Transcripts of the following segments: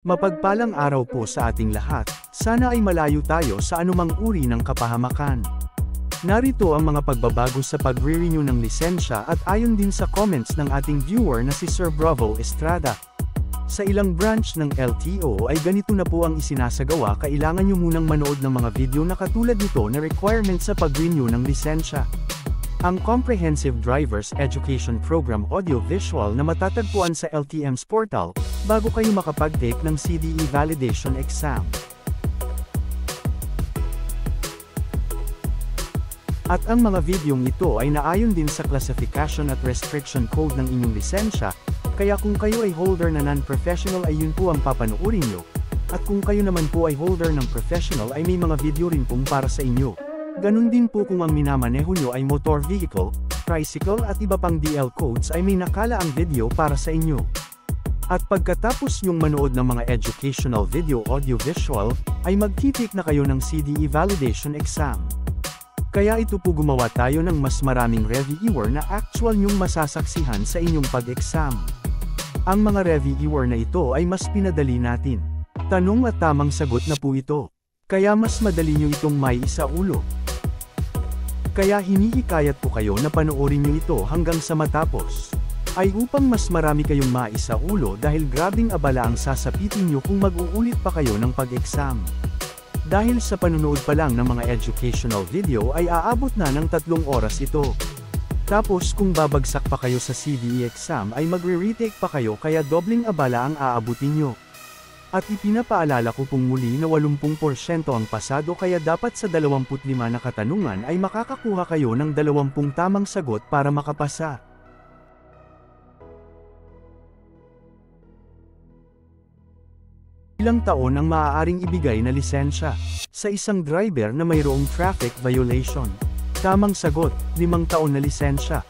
Mapagpalang araw po sa ating lahat, sana ay malayo tayo sa anumang uri ng kapahamakan. Narito ang mga pagbabago sa pagre-renew ng lisensya at ayon din sa comments ng ating viewer na si Sir Bravo Estrada. Sa ilang branch ng LTO ay ganito na po ang isinasagawa, kailangan nyo munang manood ng mga video na katulad nito na requirement sa pag-renew ng lisensya. Ang Comprehensive Driver's Education Program audio-visual na matatagpuan sa LTM's portal, bago kayo makapag-take ng CDE Validation Exam. At ang mga videong ito ay naayon din sa Classification at Restriction Code ng inyong lisensya, kaya kung kayo ay holder na non-professional ay yun po ang papanoorin nyo, at kung kayo naman po ay holder ng professional ay may mga video rin pong para sa inyo. Ganun din po kung ang minamaneho nyo ay motor vehicle, tricycle at iba pang DL codes ay may nakalaang video para sa inyo. At pagkatapos nyong manood ng mga educational video audio-visual, ay magtitik na kayo ng CDE Validation Exam. Kaya ito po gumawa tayo ng mas maraming reviewer na actual nyong masasaksihan sa inyong pag-exam. Ang mga reviewer na ito ay mas pinadali natin. Tanong at tamang sagot na po ito. Kaya mas madali nyo itong may isaulo. Kaya hinihikayat po kayo na panoorin nyo ito hanggang sa matapos. Ay upang mas marami kayong maisaulo dahil grabing abala ang sasapitin nyo kung mag-uulit pa kayo ng pag-exam. Dahil sa panunood pa lang ng mga educational video ay aabot na ng 3 oras ito. Tapos kung babagsak pa kayo sa CDE exam ay magre-retake pa kayo, kaya dobling abala ang aabutin nyo. At ipinapaalala ko pong muli na 80% ang pasado, kaya dapat sa 25 na katanungan ay makakakuha kayo ng 20 tamang sagot para makapasa. Ilang taon ang maaaring ibigay na lisensya sa isang driver na mayroong traffic violation? Tamang sagot, 5 taon na lisensya.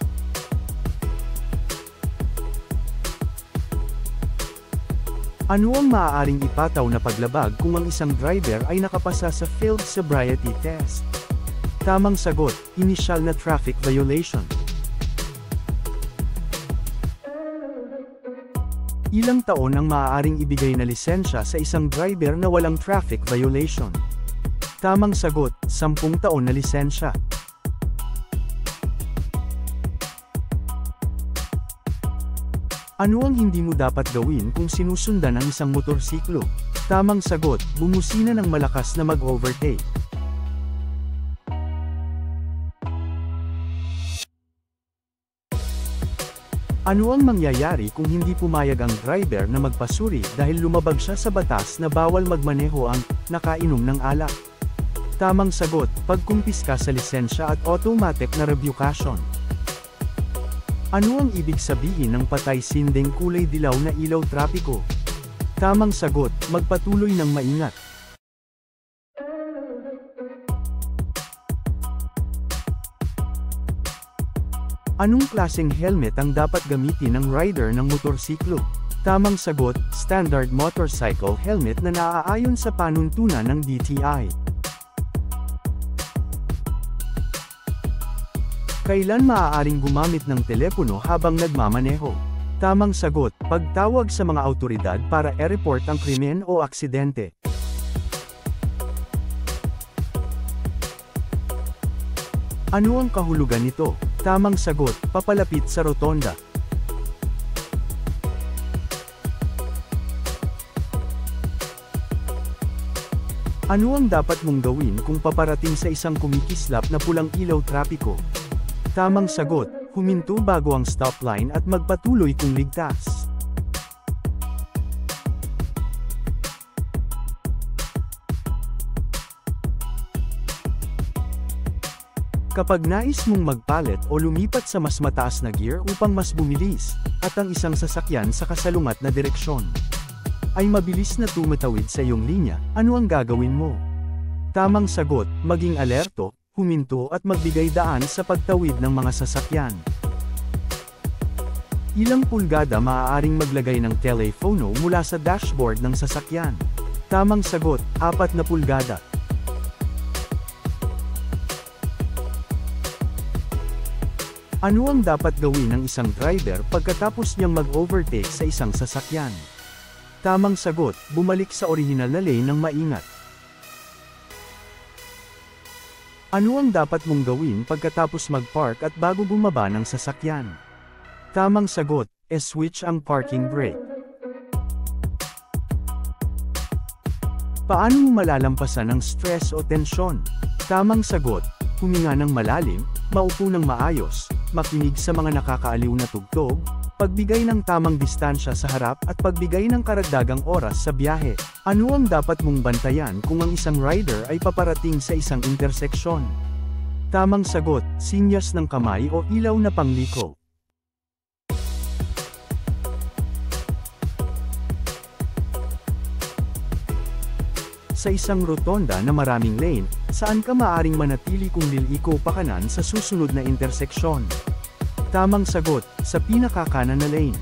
Ano ang maaaring ipataw na paglabag kung ang isang driver ay nakapasa sa field sobriety test? Tamang sagot, inisyal na traffic violation. Ilang taon ang maaaring ibigay na lisensya sa isang driver na walang traffic violation? Tamang sagot, 10 taon na lisensya. Ano ang hindi mo dapat gawin kung sinusundan ang isang motorsiklo? Tamang sagot, bumusina ng malakas na mag-overtake. Ano ang mangyayari kung hindi pumayag ang driver na magpasuri dahil lumabag siya sa batas na bawal magmaneho ang nakainom ng alak? Tamang sagot, pagkumpiska sa lisensya at automatic na revocation. Ano ang ibig sabihin ng patay sinding kulay dilaw na ilaw trapiko? Tamang sagot, magpatuloy ng maingat. Anong klaseng helmet ang dapat gamitin ng rider ng motorsiklo? Tamang sagot, standard motorcycle helmet na naaayon sa panuntunan ng DTI. Kailan maaaring gumamit ng telepono habang nagmamaneho? Tamang sagot, pagtawag sa mga awtoridad para i-report ang krimen o aksidente. Ano ang kahulugan nito? Tamang sagot, papalapit sa rotonda. Ano ang dapat mong gawin kung paparating sa isang kumikislap na pulang ilaw trapiko? Tamang sagot, huminto bago ang stopline at magpatuloy kung ligtas. Kapag nais mong magpalit o lumipat sa mas mataas na gear upang mas bumilis, at ang isang sasakyan sa kasalungat na direksyon ay mabilis na tumatawid sa iyong linya, ano ang gagawin mo? Tamang sagot, maging alerto, huminto at magbigay daan sa pagtawid ng mga sasakyan. Ilang pulgada maaaring maglagay ng telephono mula sa dashboard ng sasakyan? Tamang sagot, 4 na pulgada. Ano ang dapat gawin ng isang driver pagkatapos niyang mag-overtake sa isang sasakyan? Tamang sagot, bumalik sa orihinal na lane ng maingat. Ano ang dapat mong gawin pagkatapos mag-park at bago bumaba ng sasakyan? Tamang sagot, switch ang parking brake. Paano mo malalampasan ang stress o tensyon? Tamang sagot, huminga ng malalim, maupo ng maayos, makinig sa mga nakakaaliw na tugtog, pagbigay ng tamang distansya sa harap at pagbigay ng karagdagang oras sa biyahe. Ano ang dapat mong bantayan kung ang isang rider ay paparating sa isang interseksyon? Tamang sagot, sinyas ng kamay o ilaw na pangliko. Sa isang rotonda na maraming lane, saan ka maaring manatili kung liliko pa kanan sa susunod na interseksyon? Tamang sagot, sa pinakakanan na lane.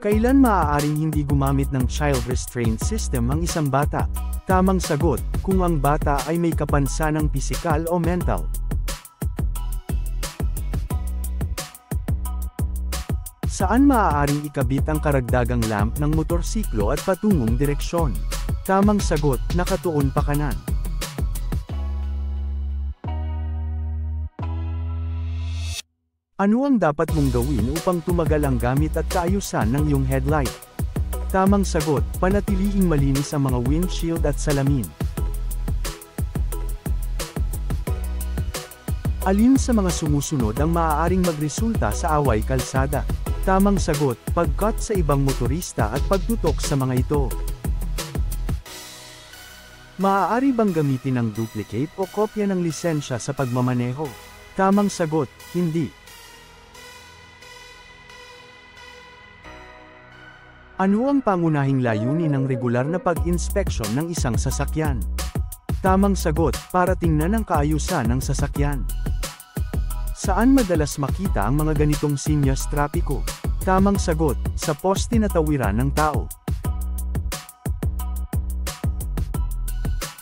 Kailan maaaring hindi gumamit ng child restraint system ang isang bata? Tamang sagot, kung ang bata ay may kapansanang pisikal o mental. Saan maaaring ikabit ang karagdagang lamp ng motorsiklo at patungong direksyon? Tamang sagot, nakatuon pa kanan. Ano ang dapat mong gawin upang tumagal ang gamit at kaayusan ng iyong headlight? Tamang sagot, panatilihing malinis ang mga windshield at salamin. Alin sa mga sumusunod ang maaaring magresulta sa away kalsada? Tamang sagot, pag-cut sa ibang motorista at pagtutok sa mga ito. Maaari bang gamitin ang duplicate o kopya ng lisensya sa pagmamaneho? Tamang sagot, hindi. Ano ang pangunahing layunin ng regular na pag-inspeksyon ng isang sasakyan? Tamang sagot, para tingnan ang kaayusan ng sasakyan. Saan madalas makita ang mga ganitong sinyas trapiko? Tamang sagot, sa poste na tawiran ng tao.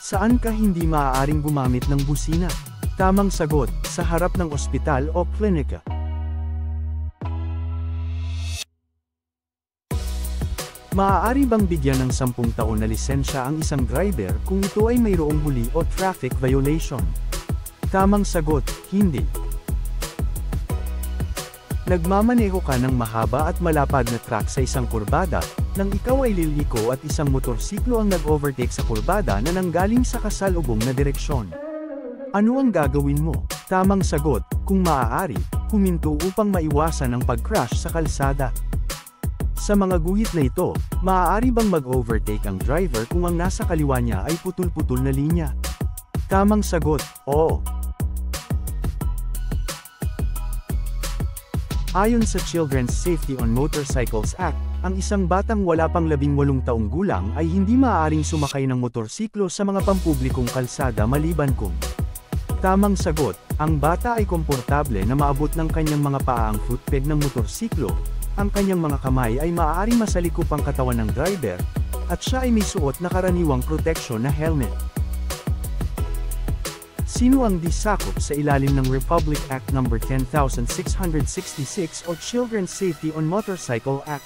Saan ka hindi maaaring gumamit ng busina? Tamang sagot, sa harap ng ospital o klinika. Maaari bang bigyan ng 10 taon na lisensya ang isang driver kung ito ay mayroong huli o traffic violation? Tamang sagot, hindi. Nagmamaneho ka ng mahaba at malapad na track sa isang kurbada, nang ikaw ay liliko at isang motorsiklo ang nag-overtake sa kurbada na nanggaling sa kasalubong na direksyon. Ano ang gagawin mo? Tamang sagot, kung maaari, huminto upang maiwasan ang pag-crash sa kalsada. Sa mga guhit na ito, maaari bang mag-overtake ang driver kung ang nasa kaliwa niya ay putol-putol na linya? Tamang sagot, oo. Ayon sa Children's Safety on Motorcycles Act, ang isang batang wala pang 18 taong gulang ay hindi maaaring sumakay ng motorsiklo sa mga pampublikong kalsada maliban kung tamang sagot, ang bata ay komportable na maabot ng kanyang mga paa ang footpeg ng motorsiklo, ang kanyang mga kamay ay maaaring masalikop ang katawan ng driver, at siya ay may suot na karaniwang proteksyon na helmet. Sino ang disakop sa ilalim ng Republic Act No. 10666 o Children's Safety on Motorcycle Act?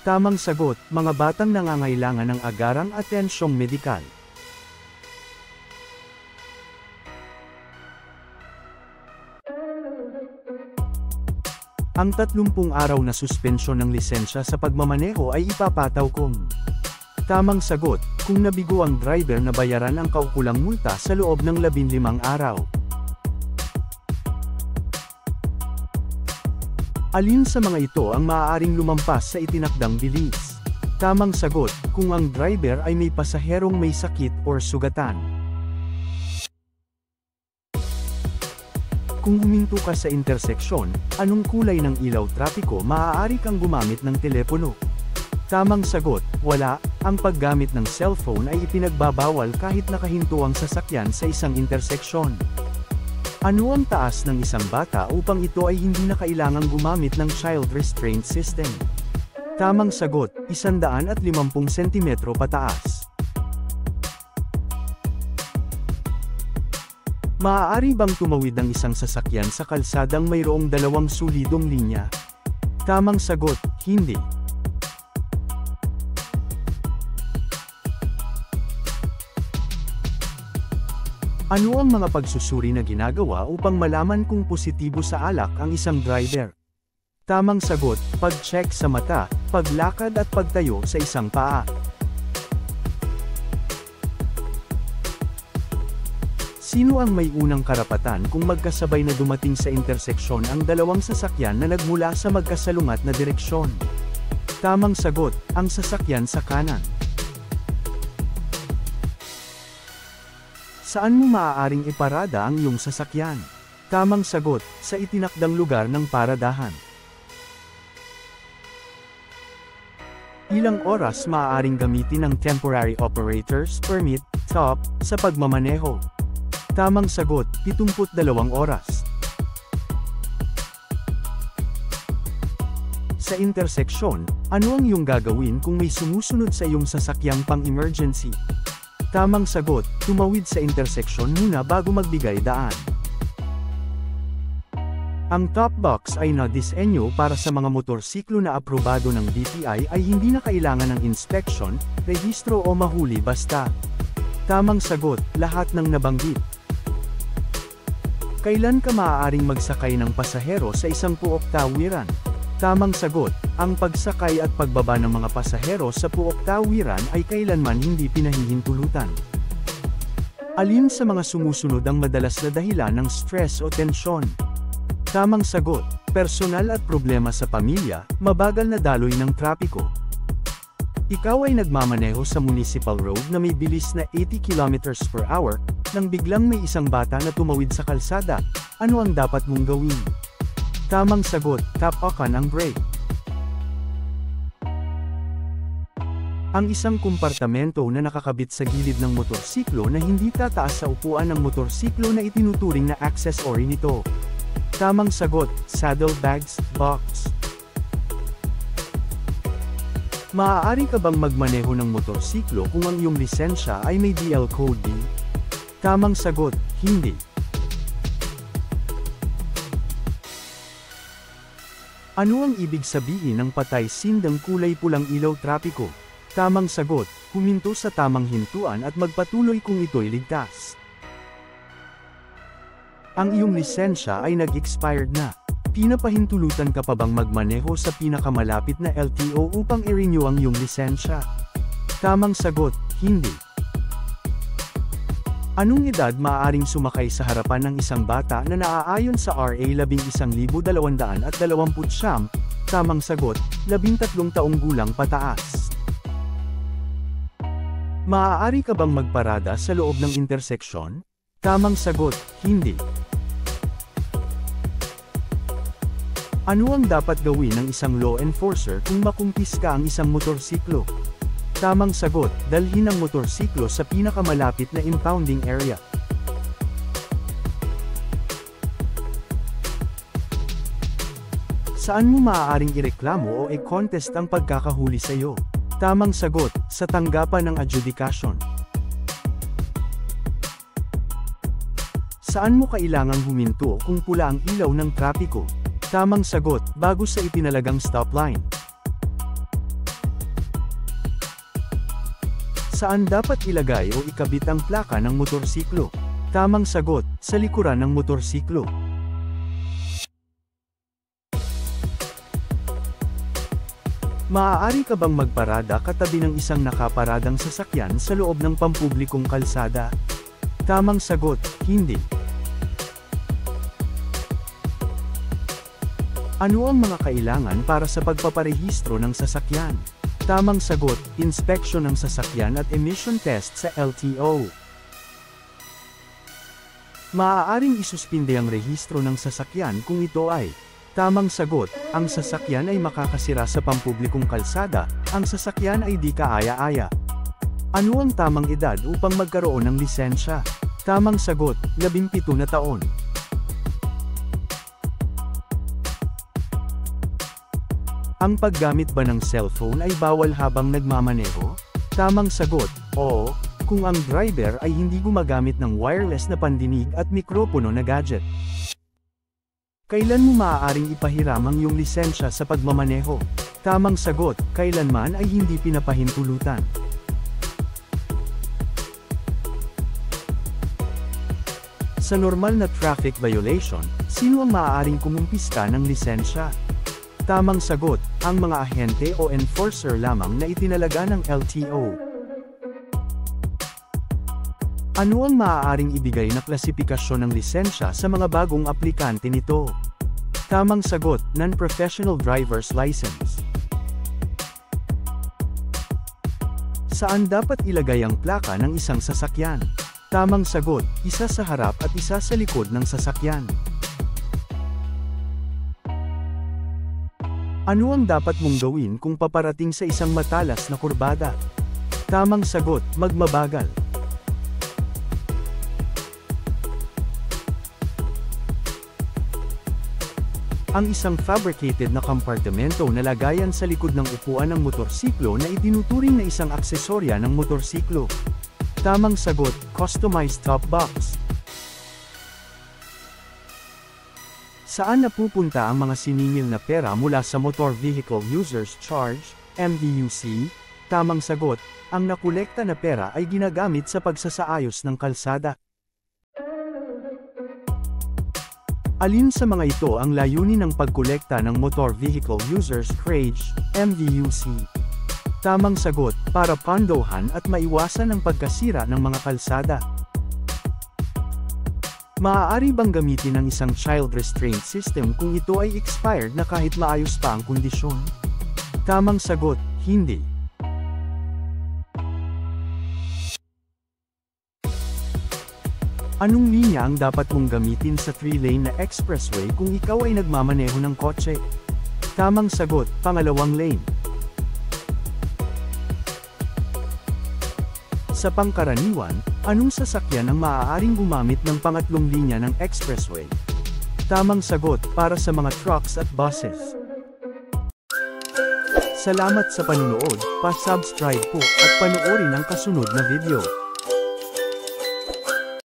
Tamang sagot, mga batang nangangailangan ng agarang atensyong medikal. Ang 30 araw na suspensyon ng lisensya sa pagmamaneho ay ipapataw kung tamang sagot, kung nabigo ang driver na bayaran ang kaukulang multa sa loob ng 15 araw. Alin sa mga ito ang maaaring lumampas sa itinakdang bilis? Tamang sagot, kung ang driver ay may pasaherong may sakit or sugatan. Kung huminto ka sa interseksyon, anong kulay ng ilaw trapiko maaari kang gumamit ng telepono? Tamang sagot, wala, ang paggamit ng cellphone ay ipinagbabawal kahit nakahinto ang sasakyan sa isang interseksyon. Ano ang taas ng isang bata upang ito ay hindi na kailangang gumamit ng child restraint system? Tamang sagot, 150 cm pataas. Maaari bang tumawid ang isang sasakyan sa kalsadang mayroong dalawang sulidong linya? Tamang sagot, hindi. Ano ang mga pagsusuri na ginagawa upang malaman kung positibo sa alak ang isang driver? Tamang sagot, pag-check sa mata, paglakad at pagtayo sa isang paa. Sino ang may unang karapatan kung magkasabay na dumating sa interseksyon ang dalawang sasakyan na nagmula sa magkasalungat na direksyon? Tamang sagot, ang sasakyan sa kanan. Saan mo maaaring iparada ang iyong sasakyan? Tamang sagot, sa itinakdang lugar ng paradahan. Ilang oras maaaring gamitin ang Temporary Operator's Permit, TOP, sa pagmamaneho? Tamang sagot, 72 oras. Sa interseksyon, ano ang iyong gagawin kung may sumusunod sa iyong sasakyang pang-emergency? Tamang sagot, tumawid sa interseksyon muna bago magbigay daan. Ang top box ay nadisenyo para sa mga motorsiklo na aprobado ng DTI ay hindi na kailangan ng inspeksyon, rehistro o mahuli basta. Tamang sagot, lahat ng nabanggit. Kailan ka maaaring magsakay ng pasahero sa isang puok tawiran? Tamang sagot, ang pagsakay at pagbaba ng mga pasahero sa puok tawiran ay kailanman hindi pinahihintulutan. Alin sa mga sumusunod ang madalas na dahilan ng stress o tensyon? Tamang sagot, personal at problema sa pamilya, mabagal na daloy ng trapiko. Ikaw ay nagmamaneho sa municipal road na may bilis na 80 km/h, nang biglang may isang bata na tumawid sa kalsada. Ano ang dapat mong gawin? Tamang sagot, tapakan ang brake. Ang isang kompartamento na nakakabit sa gilid ng motorsiklo na hindi tataas sa upuan ng motorsiklo na itinuturing na accessory nito. Tamang sagot, saddlebags, box. Maaari ka bang magmaneho ng motorsiklo kung ang iyong lisensya ay may DL Code D? Tamang sagot, hindi. Ano ang ibig sabihin ng patay sindang kulay pulang ilaw trapiko? Tamang sagot, huminto sa tamang hintuan at magpatuloy kung ito'y ligtas. Ang iyong lisensya ay nag-expired na. Pinapahintulutan ka pa bang magmaneho sa pinakamalapit na LTO upang i-renew ang iyong lisensya? Tamang sagot, hindi. Anong edad maaaring sumakay sa harapan ng isang bata na naaayon sa RA 11,229? Tamang sagot, 13 taong gulang pataas. Maaari ka bang magparada sa loob ng interseksyon? Tamang sagot, hindi. Ano ang dapat gawin ng isang law enforcer kung makumpiska ang isang motorsiklo? Tamang sagot, dalhin ang motorsiklo sa pinakamalapit na impounding area. Saan mo maaaring ireklamo o i-contest ang pagkakahuli sa iyo? Tamang sagot, sa tanggapan ng adjudikasyon. Saan mo kailangang huminto kung pula ang ilaw ng trapiko? Tamang sagot, bago sa itinalagang stopline. Saan dapat ilagay o ikabit ang plaka ng motorsiklo? Tamang sagot, sa likuran ng motorsiklo. Maaari ka bang magparada katabi ng isang nakaparadang sasakyan sa loob ng pampublikong kalsada? Tamang sagot, hindi. Ano ang mga kailangan para sa pagpaparehistro ng sasakyan? Tamang sagot, inspeksyon ng sasakyan at emission test sa LTO. Maaaring isuspinde ang rehistro ng sasakyan kung ito ay tamang sagot, ang sasakyan ay makakasira sa pampublikong kalsada, ang sasakyan ay di kaaya-aya. Ano ang tamang edad upang magkaroon ng lisensya? Tamang sagot, 17 na taon. Ang paggamit ba ng cellphone ay bawal habang nagmamaneho? Tamang sagot, oo. kung ang driver ay hindi gumagamit ng wireless na pandinig at mikropono na gadget. Kailan mo maaaring ipahiram ang iyong lisensya sa pagmamaneho? Tamang sagot, kailanman ay hindi pinapahintulutan. Sa normal na traffic violation, sino ang maaaring kumumpiska ng lisensya? Tamang sagot, ang mga ahente o enforcer lamang na itinalaga ng LTO. Ano ang maaaring ibigay na klasifikasyon ng lisensya sa mga bagong aplikante nito? Tamang sagot, non-professional driver's license. Saan dapat ilagay ang plaka ng isang sasakyan? Tamang sagot, isa sa harap at isa sa likod ng sasakyan. Ano ang dapat mong gawin kung paparating sa isang matalas na kurbada? Tamang sagot, magmabagal. Ang isang fabricated na kompartimento na lagayan sa likod ng upuan ng motorsiklo na itinuturing na isang aksesorya ng motorsiklo. Tamang sagot, customized top box. Saan napupunta ang mga siningil na pera mula sa Motor Vehicle Users Charge, MVUC? Tamang sagot, ang nakolekta na pera ay ginagamit sa pagsasaayos ng kalsada. Alin sa mga ito ang layunin ng pagkolekta ng Motor Vehicle Users Charge, MVUC? Tamang sagot, para pondohan at maiwasan ang pagkasira ng mga kalsada. Maaari bang gamitin ang isang child restraint system kung ito ay expired na kahit maayos pa ang kondisyon? Tamang sagot, hindi. Anong linya ang dapat mong gamitin sa 3-lane na expressway kung ikaw ay nagmamaneho ng kotse? Tamang sagot, pangalawang lane. Sa pangkaraniwan, anong sasakyan ang maaaring gumamit ng pangatlong linya ng expressway? Tamang sagot, para sa mga trucks at buses. Salamat sa panunood, pa-subscribe po at panoorin ang kasunod na video.